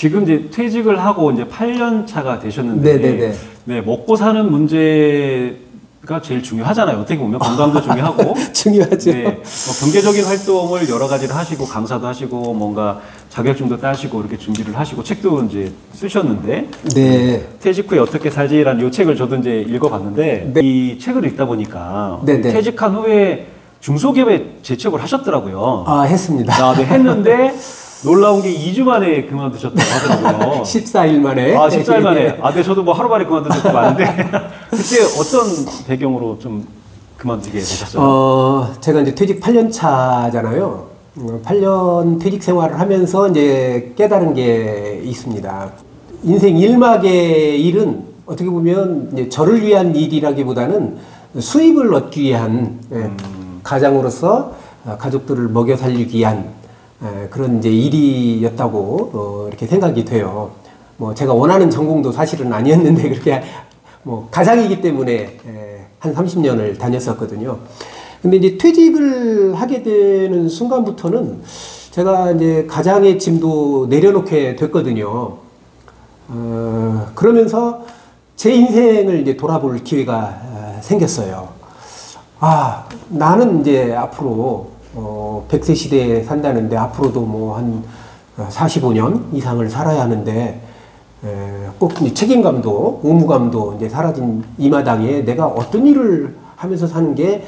지금 이제 퇴직을 하고 이제 8년 차가 되셨는데, 네네네. 네, 먹고 사는 문제가 제일 중요하잖아요. 어떻게 보면 건강도 중요하고. 중요하죠. 네, 뭐 경제적인 활동을 여러 가지를 하시고, 강사도 하시고, 뭔가 자격증도 따시고, 이렇게 준비를 하시고, 책도 이제 쓰셨는데, 네. 퇴직 후에 어떻게 살지라는 이 책을 저도 이제 읽어봤는데, 네. 이 책을 읽다 보니까, 네네. 퇴직한 후에 중소기업에 재취업을 하셨더라고요. 아, 했습니다. 네, 했는데, 놀라운 게 2주 만에 그만두셨다고 하더라고요. 14일 만에. 아, 14일 만에. 아, 네, 저도 뭐 하루 만에 그만둔 적도 많은데. 그때 어떤 배경으로 좀 그만두게 되셨어요? 제가 이제 퇴직 8년 차잖아요. 8년 퇴직 생활을 하면서 이제 깨달은 게 있습니다. 인생 1막의 일은 어떻게 보면 이제 저를 위한 일이라기보다는 수입을 얻기 위한, 가장으로서 가족들을 먹여 살리기 위한 그런 이제 일이었다고 이렇게 생각이 돼요. 뭐 제가 원하는 전공도 사실은 아니었는데 그렇게 뭐 가장이기 때문에 한 30년을 다녔었거든요. 근데 이제 퇴직을 하게 되는 순간부터는 제가 이제 가장의 짐도 내려놓게 됐거든요. 그러면서 제 인생을 이제 돌아볼 기회가 생겼어요. 아, 나는 이제 앞으로 100세 시대에 산다는데 앞으로도 뭐 한 45년 이상을 살아야 하는데 꼭 책임감도 의무감도 이제 사라진 이 마당에 내가 어떤 일을 하면서 사는 게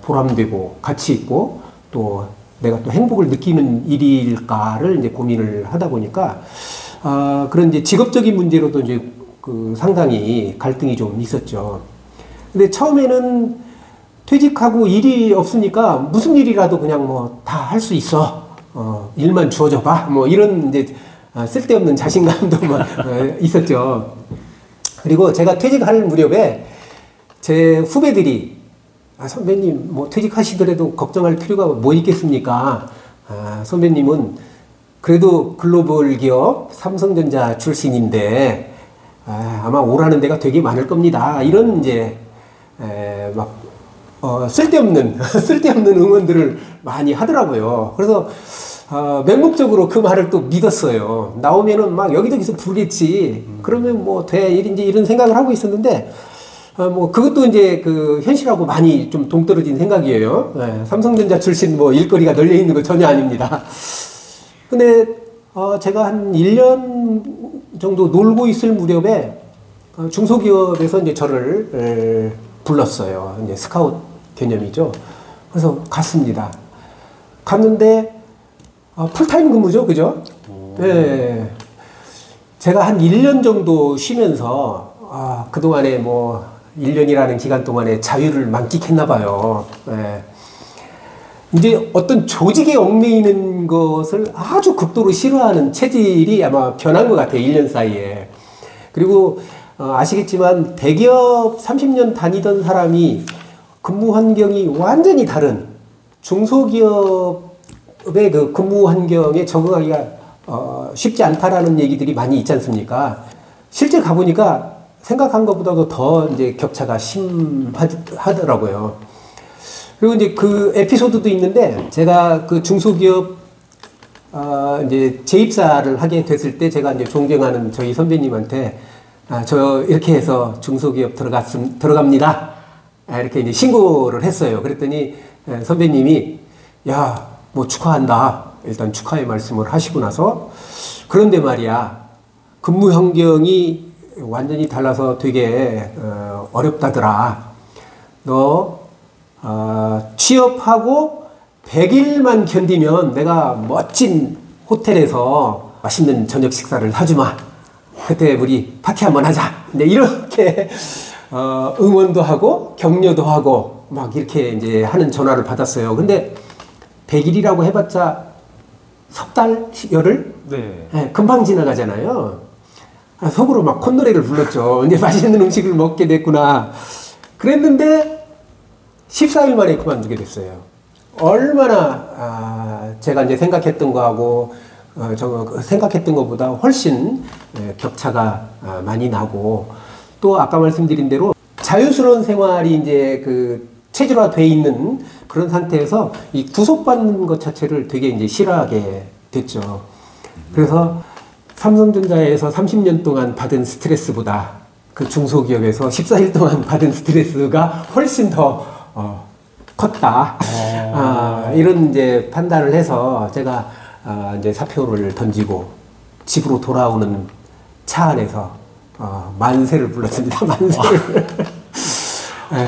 보람되고 가치 있고 또 내가 또 행복을 느끼는 일일까를 이제 고민을 하다 보니까 그런 이제 직업적인 문제로도 이제 그 상당히 갈등이 좀 있었죠. 근데 처음에는 퇴직하고 일이 없으니까 무슨 일이라도 그냥 뭐 다 할 수 있어. 일만 주어져 봐. 뭐 이런 이제 쓸데없는 자신감도 막 있었죠. 그리고 제가 퇴직할 무렵에 제 후배들이 선배님 뭐 퇴직하시더라도 걱정할 필요가 뭐 있겠습니까? 선배님은 그래도 글로벌 기업 삼성전자 출신인데 아마 오라는 데가 되게 많을 겁니다. 이런 이제 막 쓸데없는 응원들을 많이 하더라고요. 그래서 맹목적으로 그 말을 또 믿었어요. 나오면은 막 여기저기서 부르겠지. 그러면 뭐 돼. 이제 이런 생각을 하고 있었는데 뭐 그것도 이제 그 현실하고 많이 좀 동떨어진 생각이에요. 삼성전자 출신 뭐 일거리가 널려 있는 거 전혀 아닙니다. 근데 제가 한 1년 정도 놀고 있을 무렵에 중소기업에서 이제 저를 불렀어요. 이제 스카웃 개념이죠. 그래서 갔습니다. 갔는데 풀타임 근무죠, 그죠? 네. 제가 한 1년 정도 쉬면서 그동안에 뭐 1년이라는 기간 동안에 자유를 만끽했나 봐요. 네. 이제 어떤 조직에 얽매이는 것을 아주 극도로 싫어하는 체질이 아마 변한 것 같아요. 1년 사이에. 그리고 아시겠지만 대기업 30년 다니던 사람이 근무 환경이 완전히 다른 중소기업의 그 근무 환경에 적응하기가 쉽지 않다라는 얘기들이 많이 있지 않습니까? 실제 가보니까 생각한 것보다도 더 이제 격차가 심하더라고요. 그리고 이제 그 에피소드도 있는데 제가 그 중소기업 이제 재입사를 하게 됐을 때 제가 이제 존경하는 저희 선배님한테 저 이렇게 해서 중소기업 들어갑니다. 이렇게 이제 신고를 했어요. 그랬더니 선배님이 야, 뭐 축하한다. 일단 축하의 말씀을 하시고 나서 그런데 말이야 근무 환경이 완전히 달라서 되게 어렵다더라. 너 취업하고 100일만 견디면 내가 멋진 호텔에서 맛있는 저녁 식사를 사주마. 그때 우리 파티 한번 하자. 네, 이렇게 응원도 하고 격려도 하고 막 이렇게 이제 하는 전화를 받았어요. 근데 100일이라고 해봤자 석 달, 열흘? 네. 네, 금방 지나가잖아요. 속으로 막 콧노래를 불렀죠. 이제 맛있는 음식을 먹게 됐구나. 그랬는데 14일 만에 그만두게 됐어요. 얼마나 제가 이제 생각했던 거하고 생각했던 것보다 훨씬 격차가 많이 나고 또 아까 말씀드린 대로 자유스러운 생활이 이제 그 체질화돼 있는 그런 상태에서 이 구속받는 것 자체를 되게 이제 싫어하게 됐죠. 그래서 삼성전자에서 30년 동안 받은 스트레스보다 그 중소기업에서 14일 동안 받은 스트레스가 훨씬 더 컸다. 이런 이제 판단을 해서 제가 이제 사표를 던지고 집으로 돌아오는 차 안에서 만세를 불렀습니다. 만세를.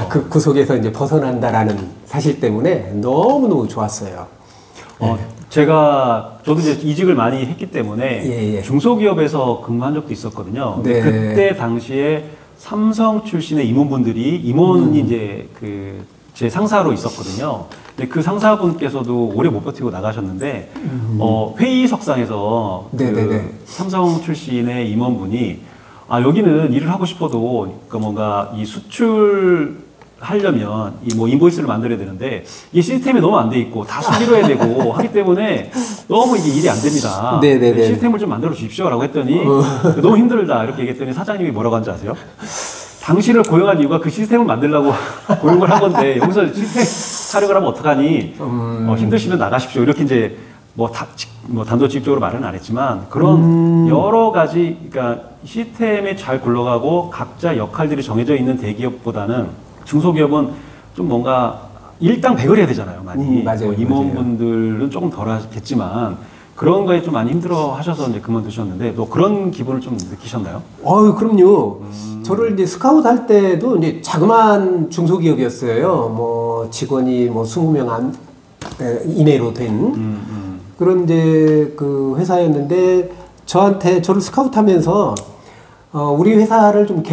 그 구속에서 이제 벗어난다라는 사실 때문에 너무너무 좋았어요. 저도 이제 이직을 많이 했기 때문에 중소기업에서 근무한 적도 있었거든요. 네. 그때 당시에 삼성 출신의 임원이 이제 제 상사로 있었거든요. 근데 그 상사분께서도 오래 못 버티고 나가셨는데, 회의석상에서 삼성 출신의 임원분이 여기는 일을 하고 싶어도, 뭔가 이 수출하려면 인보이스를 만들어야 되는데, 이게 시스템이 너무 안 돼 있고, 다 수기로 해야 되고, 하기 때문에 너무 이게 일이 안 됩니다. 시스템을 좀 만들어 주십시오라고 했더니, 너무 힘들다. 이렇게 얘기했더니 사장님이 뭐라고 한지 아세요? 당신을 고용한 이유가 그 시스템을 만들려고 고용을 한 건데, 여기서 시스템 촬영을 하면 어떡하니, 힘드시면 나가십시오. 이렇게 이제, 단도직입적으로 말은 안 했지만, 그런 여러 가지, 그러니까 시스템이 잘 굴러가고 각자 역할들이 정해져 있는 대기업보다는 중소기업은 좀 뭔가 일당백을 해야 되잖아요, 많이. 맞아요. 임원분들은 조금 덜 하겠지만, 그런 거에 좀 많이 힘들어 하셔서 이제 그만두셨는데, 또 그런 기분을 좀 느끼셨나요? 그럼요. 저를 이제 스카우트 할 때도 이제 자그마한 중소기업이었어요. 직원이 20명 이내로 된 그런 이제 그 회사였는데, 저를 스카우트 하면서, 우리 회사를 좀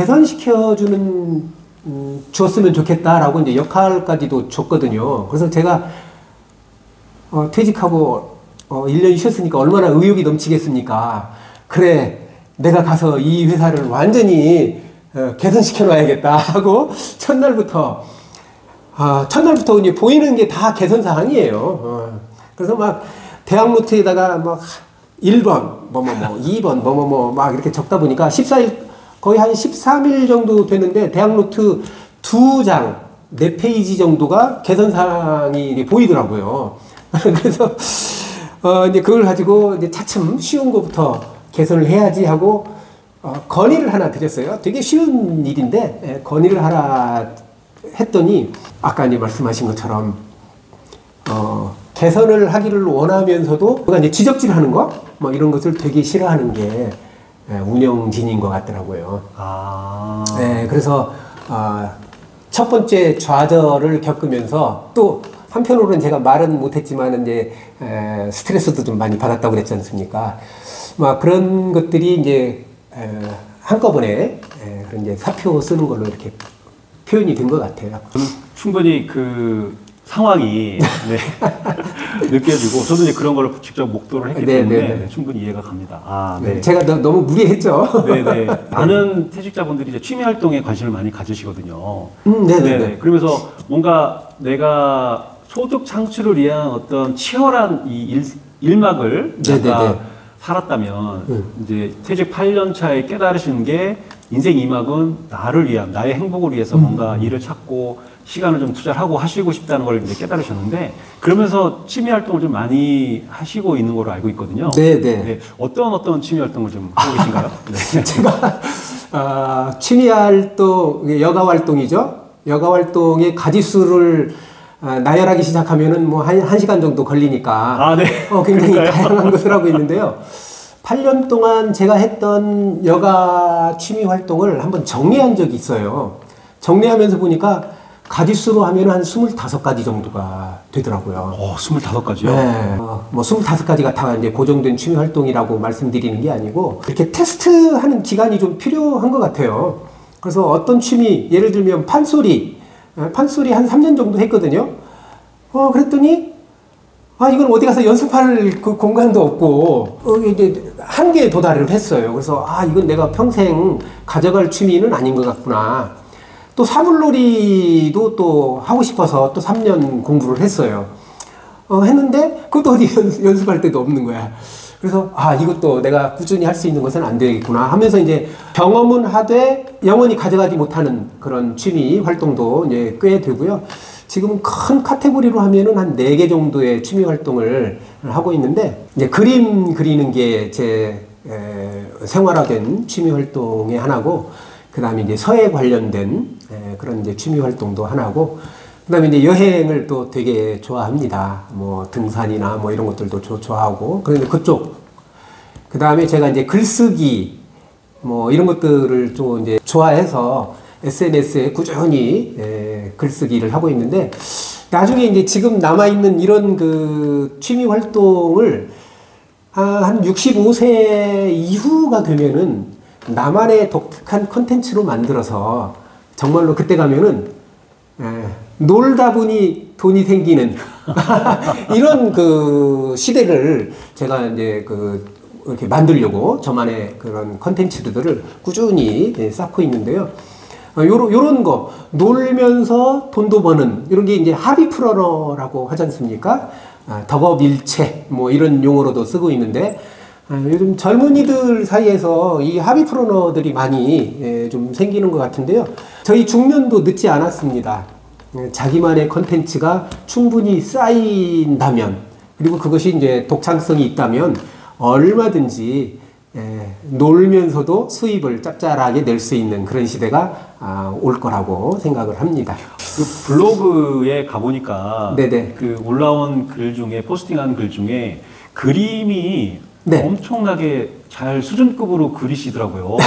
주었으면 좋겠다라고 이제 역할까지도 줬거든요. 그래서 제가, 퇴직하고, 1년 쉬었으니까 얼마나 의욕이 넘치겠습니까? 그래, 내가 가서 이 회사를 완전히 개선시켜 놔야겠다 하고, 첫날부터 이제 보이는 게 다 개선 사항이에요. 그래서 대학 노트에다가 1번, 2번, 막 이렇게 적다 보니까 14일, 거의 한 13일 정도 되는데, 대학 노트 2장, 4페이지 정도가 개선 사항이 보이더라고요. 그래서, 이제 그걸 가지고 이제 차츰 쉬운 것부터 개선을 해야지 하고, 건의를 하나 드렸어요. 되게 쉬운 일인데, 건의를 하나 했더니, 아까 이제 말씀하신 것처럼, 개선을 하기를 원하면서도, 그가 이제 지적질 하는 거? 이런 것을 되게 싫어하는 게, 운영진인 것 같더라고요. 그래서, 첫 번째 좌절을 겪으면서 또, 한편으로는 제가 말은 못했지만 이제 스트레스도 좀 많이 받았다고 그랬지 않습니까? 그런 것들이 이제 한꺼번에 그런 이제 사표 쓰는 걸로 이렇게 표현이 된 것 같아요. 저는 충분히 그 상황이 느껴지고, 저도 이제 그런 걸 직접 목도를 했기 때문에 충분히 이해가 갑니다. 제가 너무 무리했죠. 많은 퇴직자분들이 이제 취미 활동에 관심을 많이 가지시거든요. 그러면서 뭔가 내가 소득 창출을 위한 어떤 치열한 이 일막을 살았다면, 이제 퇴직 8년 차에 깨달으시는 게, 인생 2막은 나를 위한, 나의 행복을 위해서 뭔가 일을 찾고 시간을 좀 투자를 하고 하시고 싶다는 걸 이제 깨달으셨는데, 그러면서 취미 활동을 좀 많이 하시고 있는 걸로 알고 있거든요. 어떤 취미 활동을 좀 하고 계신가요? 제가 취미 활동, 여가 활동이죠. 여가 활동의 가지수를 나열하기 시작하면은 한 시간 정도 걸리니까. 굉장히 다양한 것을 하고 있는데요. 8년 동안 제가 했던 여가 취미 활동을 한번 정리한 적이 있어요. 정리하면서 보니까 가지수로 하면 한 25가지 정도가 되더라고요. 25가지요? 25가지가 다 이제 고정된 취미 활동이라고 말씀드리는 게 아니고, 이렇게 테스트하는 기간이 좀 필요한 것 같아요. 그래서 어떤 취미, 예를 들면 판소리 한 3년 정도 했거든요. 그랬더니, 이건 어디 가서 연습할 그 공간도 없고, 이제 한계에 도달을 했어요. 그래서, 이건 내가 평생 가져갈 취미는 아닌 것 같구나. 또 사물놀이도 또 하고 싶어서 또 3년 공부를 했어요. 했는데, 그것도 어디 연습할 데도 없는 거야. 그래서, 이것도 내가 꾸준히 할 수 있는 것은 안 되겠구나 하면서 이제 경험은 하되 영원히 가져가지 못하는 그런 취미 활동도 이제 꽤 되고요. 지금 큰 카테고리로 하면은 한 4개 정도의 취미 활동을 하고 있는데, 이제 그림 그리는 게 제 생활화된 취미 활동의 하나고, 그 다음에 이제 서예 관련된 그런 이제 취미 활동도 하나고, 그 다음에 이제 여행을 또 되게 좋아합니다. 뭐 등산이나 뭐 이런 것들도 좋아하고, 그런데 그쪽, 그 다음에 제가 이제 글쓰기, 뭐 이런 것들을 좀 이제 좋아해서 SNS에 꾸준히 글쓰기를 하고 있는데, 나중에 이제 지금 남아있는 이런 그 취미 활동을 한 65세 이후가 되면은 나만의 독특한 콘텐츠로 만들어서 정말로 그때 가면은 놀다 보니 돈이 생기는 이런 그 시대를 제가 이제 이렇게 만들려고 저만의 그런 콘텐츠들을 꾸준히 쌓고 있는데요. 요런 거, 놀면서 돈도 버는, 이런 게 이제 하비프러너라고 하지 않습니까? 덕업일체, 뭐 이런 용어로도 쓰고 있는데, 요즘 젊은이들 사이에서 이 하비프러너들이 많이 좀 생기는 것 같은데요. 저희 중년도 늦지 않았습니다. 자기만의 콘텐츠가 충분히 쌓인다면, 그리고 그것이 이제 독창성이 있다면, 얼마든지 놀면서도 수입을 짭짤하게 낼 수 있는 그런 시대가 올 거라고 생각을 합니다. 그 블로그에 가보니까 네네. 그 올라온 글 중에, 포스팅한 글 중에 그림이 네. 엄청나게 잘 수준급으로 그리시더라고요.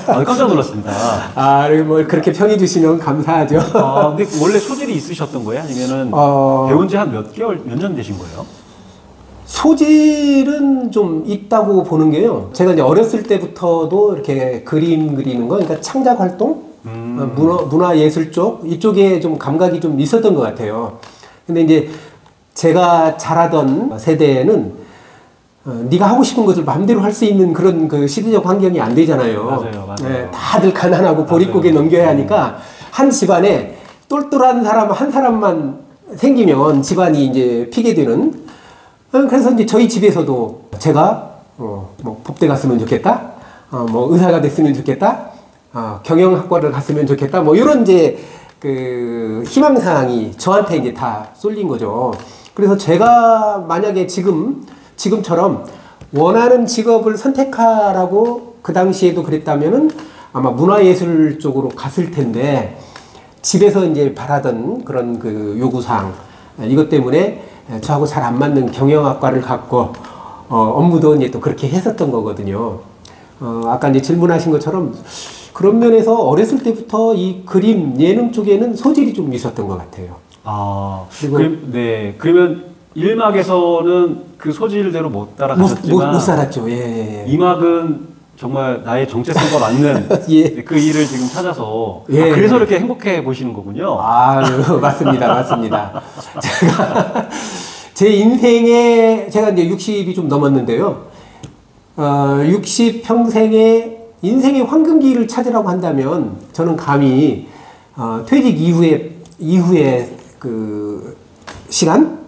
깜짝 놀랐습니다. 뭐 그렇게 평해 주시면 감사하죠. 근데 원래 소질이 있으셨던 거예요? 아니면은 배운 지 한 몇 개월, 몇 년 되신 거예요? 소질은 좀 있다고 보는 게요. 제가 이제 어렸을 때부터도 이렇게 그림 그리는 거, 그러니까 창작 활동, 문화 예술 쪽 이쪽에 좀 감각이 좀 있었던 것 같아요. 근데 이제 제가 자라던 세대에는 네가 하고 싶은 것을 마음대로 할 수 있는 그런 그 시대적 환경이 안 되잖아요. 맞아요. 네, 다들 가난하고 보릿고개 넘겨야 하니까 한 집안에 똘똘한 사람 한 사람만 생기면 집안이 이제 피게 되는. 그래서 이제 저희 집에서도 제가 뭐 법대 갔으면 좋겠다, 뭐 의사가 됐으면 좋겠다, 경영학과를 갔으면 좋겠다, 뭐 이런 이제 그 희망사항이 저한테 이제 다 쏠린 거죠. 그래서 제가 만약에 지금처럼 원하는 직업을 선택하라고 그 당시에도 그랬다면은 아마 문화예술 쪽으로 갔을 텐데, 집에서 이제 바라던 그런 그 요구사항, 이것 때문에 저하고 잘 안 맞는 경영학과를 갖고 업무도 이제 또 그렇게 했었던 거거든요. 아까 이제 질문하신 것처럼 그런 면에서 어렸을 때부터 이 그림, 예능 쪽에는 소질이 좀 있었던 것 같아요. 네. 그러면 1막에서는 그 소질대로 못 따라가셨지만 못 살았죠. 예. 2막은 정말 나의 정체성과 맞는 예. 그 일을 지금 찾아서 예. 그래서 이렇게 행복해 보시는 거군요. 맞습니다. 제가 제 인생에 제가 이제 60이 좀 넘었는데요. 60 평생의 인생의 황금기를 찾으라고 한다면 저는 감히 퇴직 이후에 그 시간,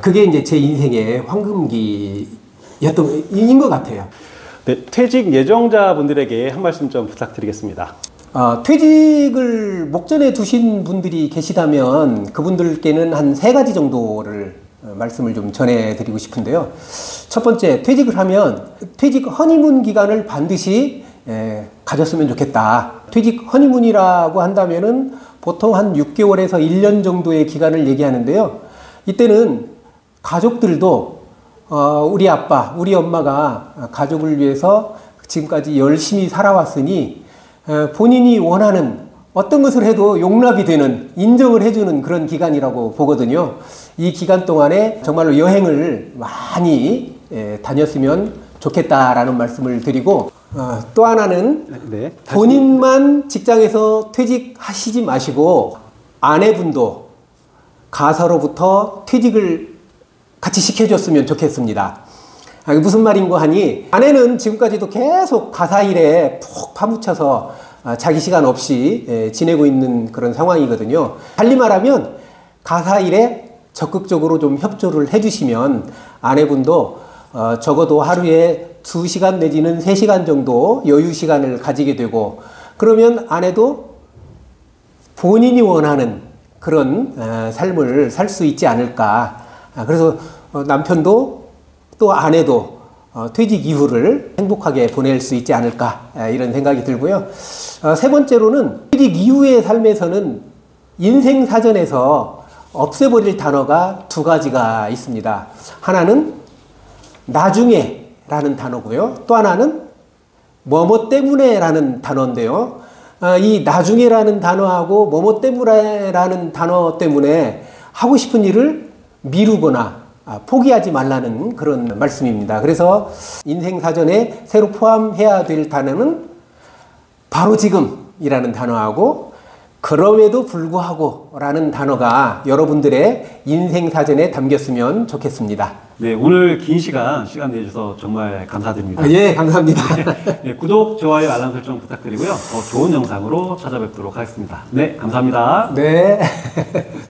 그게 이제 제 인생의 황금기인 것 같아요. 네, 퇴직 예정자분들에게 한 말씀 좀 부탁드리겠습니다. 퇴직을 목전에 두신 분들이 계시다면 그분들께는 한 3가지 정도를 말씀을 좀 전해드리고 싶은데요. 첫 번째, 퇴직을 하면 퇴직 허니문 기간을 반드시 가졌으면 좋겠다. 퇴직 허니문이라고 한다면은 보통 한 6개월에서 1년 정도의 기간을 얘기하는데요. 이때는 가족들도 우리 아빠, 우리 엄마가 가족을 위해서 지금까지 열심히 살아왔으니 본인이 원하는 어떤 것을 해도 용납이 되는, 인정을 해주는 그런 기간이라고 보거든요. 이 기간 동안에 정말로 여행을 많이 다녔으면 좋겠다라는 말씀을 드리고, 또 하나는 본인만 직장에서 퇴직하시지 마시고 아내분도 가사로부터 퇴직을 같이 시켜줬으면 좋겠습니다. 무슨 말인고 하니, 아내는 지금까지도 계속 가사 일에 푹 파묻혀서 자기 시간 없이 지내고 있는 그런 상황이거든요. 달리 말하면 가사 일에 적극적으로 좀 협조를 해주시면 아내분도 적어도 하루에 2시간 내지는 3시간 정도 여유 시간을 가지게 되고, 그러면 아내도 본인이 원하는 그런 삶을 살 수 있지 않을까. 그래서 남편도 또 아내도 퇴직 이후를 행복하게 보낼 수 있지 않을까 이런 생각이 들고요. 세 번째로는 퇴직 이후의 삶에서는 인생 사전에서 없애버릴 단어가 두 가지가 있습니다. 하나는 나중에 라는 단어고요. 또 하나는 뭐뭐 때문에 라는 단어인데요. 이 나중에라는 단어하고 뭐뭐 때문에라는 단어 때문에 하고 싶은 일을 미루거나 포기하지 말라는 그런 말씀입니다. 그래서 인생 사전에 새로 포함해야 될 단어는 바로 지금이라는 단어하고 그럼에도 불구하고 라는 단어가 여러분들의 인생 사전에 담겼으면 좋겠습니다. 네, 오늘 긴 시간 내주셔서 정말 감사드립니다. 예, 감사합니다. 네, 구독, 좋아요, 알람 설정 부탁드리고요. 더 좋은 영상으로 찾아뵙도록 하겠습니다. 네, 감사합니다. 네.